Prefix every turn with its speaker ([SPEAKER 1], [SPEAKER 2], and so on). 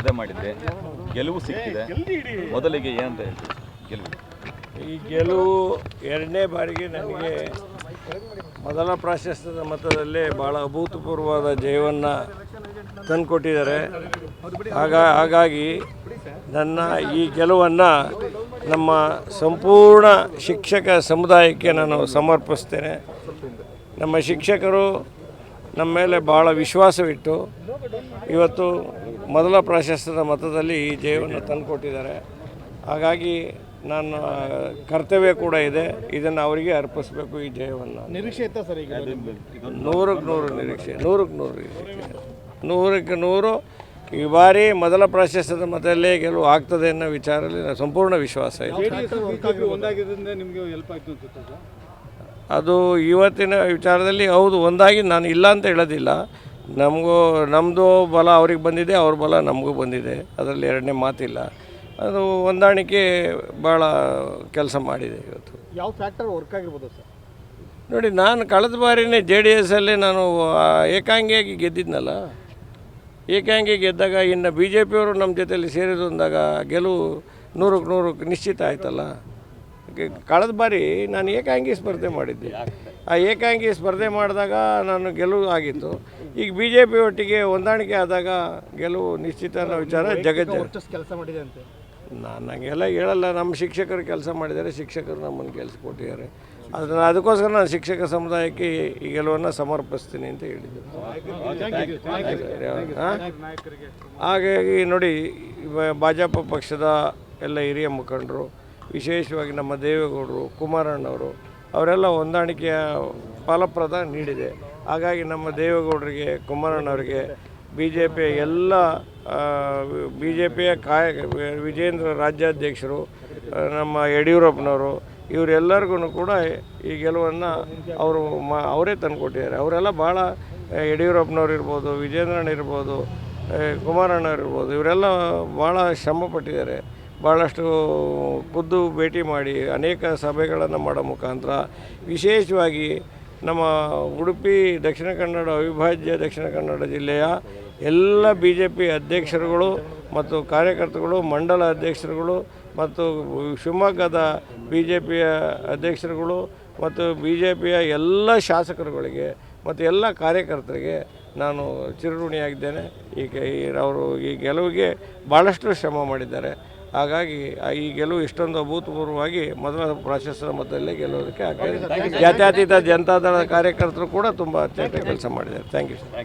[SPEAKER 1] ಸ್ಪರ್ಧೆ ಮಾಡಿದ್ದೆ, ಗೆಲುವು ಸಿಕ್ಕಿದೆ. ಮೊದಲಿಗೆ ಏನಂತ ಹೇಳ್ತೀವಿ ಗೆಲುವು?
[SPEAKER 2] ಈ ಗೆಲುವು ಎರಡನೇ ಬಾರಿಗೆ ನನಗೆ ಮೊದಲ ಪ್ರಾಶಸ್ತ್ಯದ ಮತದಲ್ಲೇ ಭಾಳ ಅಭೂತಪೂರ್ವವಾದ ಜಯವನ್ನು ತಂದುಕೊಟ್ಟಿದ್ದಾರೆ. ಹಾಗಾಗಿ ನನ್ನ ಈ ಗೆಲುವನ್ನು ನಮ್ಮ ಸಂಪೂರ್ಣ ಶಿಕ್ಷಕ ಸಮುದಾಯಕ್ಕೆ ನಾನು ಸಮರ್ಪಿಸ್ತೇನೆ. ನಮ್ಮ ಶಿಕ್ಷಕರು ನಮ್ಮ ಮೇಲೆ ಭಾಳ ವಿಶ್ವಾಸವಿಟ್ಟು ಇವತ್ತು ಮೊದಲ ಪ್ರಾಶಸ್ತ್ಯದ ಮತದಲ್ಲಿ ಈ ಜಯವನ್ನು ತಂದುಕೊಟ್ಟಿದ್ದಾರೆ. ಹಾಗಾಗಿ ನನ್ನ ಕರ್ತವ್ಯ ಕೂಡ ಇದೆ, ಇದನ್ನು ಅವರಿಗೆ ಅರ್ಪಿಸಬೇಕು. ಈ ಜಯವನ್ನು
[SPEAKER 3] ನಿರೀಕ್ಷೆ ಇತ್ತ ಸರ್? ಈಗ
[SPEAKER 2] 100% ನಿರೀಕ್ಷೆ, 100% ಈ ಬಾರಿ ಮೊದಲ ಪ್ರಾಶಸ್ತ್ಯದ ಮತದಲ್ಲೇ ಗೆಲುವು ಆಗ್ತದೆ ಅನ್ನೋ ವಿಚಾರದಲ್ಲಿ ನಾನು ಸಂಪೂರ್ಣ ವಿಶ್ವಾಸ ಇದೆ. ಅದು ಇವತ್ತಿನ ವಿಚಾರದಲ್ಲಿ ಹೌದು, ಒಂದಾಗಿ ನಾನು ಇಲ್ಲ ಅಂತ ಹೇಳೋದಿಲ್ಲ. ನಮ್ಮದು ಬಲ ಅವ್ರಿಗೆ ಬಂದಿದೆ, ಅವ್ರ ಬಲ ನಮಗೂ ಬಂದಿದೆ, ಅದರಲ್ಲಿ ಎರಡನೇ ಮಾತಿಲ್ಲ. ಅದು ಹೊಂದಾಣಿಕೆ ಭಾಳ ಕೆಲಸ ಮಾಡಿದೆ. ಇವತ್ತು
[SPEAKER 3] ಯಾವ ಫ್ಯಾಕ್ಟರ್ ವರ್ಕ್ ಆಗಿರ್ಬೋದು ಸರ್?
[SPEAKER 2] ನೋಡಿ, ನಾನು ಕಳೆದ ಬಾರಿನೇ JDS-ಅಲ್ಲೇ ನಾನು ಏಕಾಂಗಿಯಾಗಿ ಗೆದ್ದಿದ್ನಲ್ಲ. ಏಕಾಂಗಿ ಗೆದ್ದಾಗ ಇನ್ನು BJP-ಯವರು ನಮ್ಮ ಜೊತೆಯಲ್ಲಿ ಸೇರಿದಂದಾಗ ಗೆಲುವು 100% ನಿಶ್ಚಿತ ಆಯ್ತಲ್ಲ. ಕಳೆದ ಬಾರಿ ನಾನು ಏಕಾಂಗಿ ಸ್ಪರ್ಧೆ ಮಾಡಿದ್ದೆ. ಆ ಏಕಾಂಗಿ ಸ್ಪರ್ಧೆ ಮಾಡಿದಾಗ ನಾನು ಗೆಲುವು ಆಗಿತ್ತು. ಈಗ BJP ಒಟ್ಟಿಗೆ ಹೊಂದಾಣಿಕೆ ಆದಾಗ ಗೆಲುವು ನಿಶ್ಚಿತ ಅನ್ನೋ ವಿಚಾರ ಜಗಜ್ಜ
[SPEAKER 3] ಕೆಲಸ ಮಾಡಿದೆ ಅಂತ
[SPEAKER 2] ನಾನು ಹಂಗೆಲ್ಲ ಹೇಳಲ್ಲ. ನಮ್ಮ ಶಿಕ್ಷಕರು ಕೆಲಸ ಮಾಡಿದ್ದಾರೆ, ಶಿಕ್ಷಕರು ನಮ್ಮನ್ನು ಕೆಲಸ ಕೊಟ್ಟಿದ್ದಾರೆ. ಅದಕ್ಕೋಸ್ಕರ ನಾನು ಶಿಕ್ಷಕ ಸಮುದಾಯಕ್ಕೆ ಈ ಗೆಲುವನ್ನು ಸಮರ್ಪಿಸ್ತೀನಿ ಅಂತ ಹೇಳಿದ್ದೆ. ಹಾಗಾಗಿ ನೋಡಿ, ಭಾಜಪ ಪಕ್ಷದ ಎಲ್ಲ ಹಿರಿಯ ಮುಖಂಡರು, ವಿಶೇಷವಾಗಿ ನಮ್ಮ ದೇವೇಗೌಡರು, ಕುಮಾರಣ್ಣವರು, ಅವರೆಲ್ಲ ಹೊಂದಾಣಿಕೆಯ ಫಲಪ್ರದ ನೀಡಿದೆ. ಹಾಗಾಗಿ ನಮ್ಮ ದೇವೇಗೌಡರಿಗೆ, ಕುಮಾರಣ್ಣವರಿಗೆ, BJP ಎಲ್ಲ BJPಯ ವಿಜೇಂದ್ರ ರಾಜ್ಯಾಧ್ಯಕ್ಷರು, ನಮ್ಮ ಯಡಿಯೂರಪ್ಪನವರು, ಇವರೆಲ್ಲರಿಗೂ ಕೂಡ ಈ ಗೆಲುವನ್ನು ಅವರೇ ತಂದುಕೊಟ್ಟಿದ್ದಾರೆ. ಅವರೆಲ್ಲ ಭಾಳ, ಯಡಿಯೂರಪ್ಪನವ್ರು ಇರ್ಬೋದು, ವಿಜೇಂದ್ರಣ್ಣ ಇರ್ಬೋದು, ಕುಮಾರಣ್ಣ ಇರ್ಬೋದು, ಇವರೆಲ್ಲ ಭಾಳ ಶ್ರಮಪಟ್ಟಿದ್ದಾರೆ. ಭಾಳಷ್ಟು ಖುದ್ದು ಭೇಟಿ ಮಾಡಿ ಅನೇಕ ಸಭೆಗಳನ್ನು ಮಾಡೋ ಮುಖಾಂತರ ವಿಶೇಷವಾಗಿ ನಮ್ಮ ಉಡುಪಿ ದಕ್ಷಿಣ ಕನ್ನಡ ಅವಿಭಾಜ್ಯ ದಕ್ಷಿಣ ಕನ್ನಡ ಜಿಲ್ಲೆಯ ಎಲ್ಲ BJP ಅಧ್ಯಕ್ಷರುಗಳು ಮತ್ತು ಕಾರ್ಯಕರ್ತರುಗಳು, ಮಂಡಲ ಅಧ್ಯಕ್ಷರುಗಳು ಮತ್ತು ಶಿವಮೊಗ್ಗದ BJPಯ ಅಧ್ಯಕ್ಷರುಗಳು ಮತ್ತು BJPಯ ಎಲ್ಲ ಶಾಸಕರುಗಳಿಗೆ ಮತ್ತು ಎಲ್ಲ ಕಾರ್ಯಕರ್ತರಿಗೆ ನಾನು ಚಿರಋಣಿಯಾಗಿದ್ದೇನೆ. ಅವರು ಈ ಗೆಲುವಿಗೆ ಭಾಳಷ್ಟು ಶ್ರಮ ಮಾಡಿದ್ದಾರೆ. ಹಾಗಾಗಿ ಈ ಗೆಲುವು ಇಷ್ಟೊಂದು ಅಭೂತಪೂರ್ವವಾಗಿ ಮೊದಲ ಪ್ರಾಶಸ್ತ್ಯದ ಮತದಲ್ಲೇ ಗೆಲ್ಲೋದಕ್ಕೆ ಆಗ್ತದೆ. ಜಾತ್ಯತೀತ ಜನತಾದಳದ ಕಾರ್ಯಕರ್ತರು ಕೂಡ ತುಂಬ ಅತ್ಯಂತ ಕೆಲಸ ಮಾಡಿದ್ದಾರೆ. Thank you sir.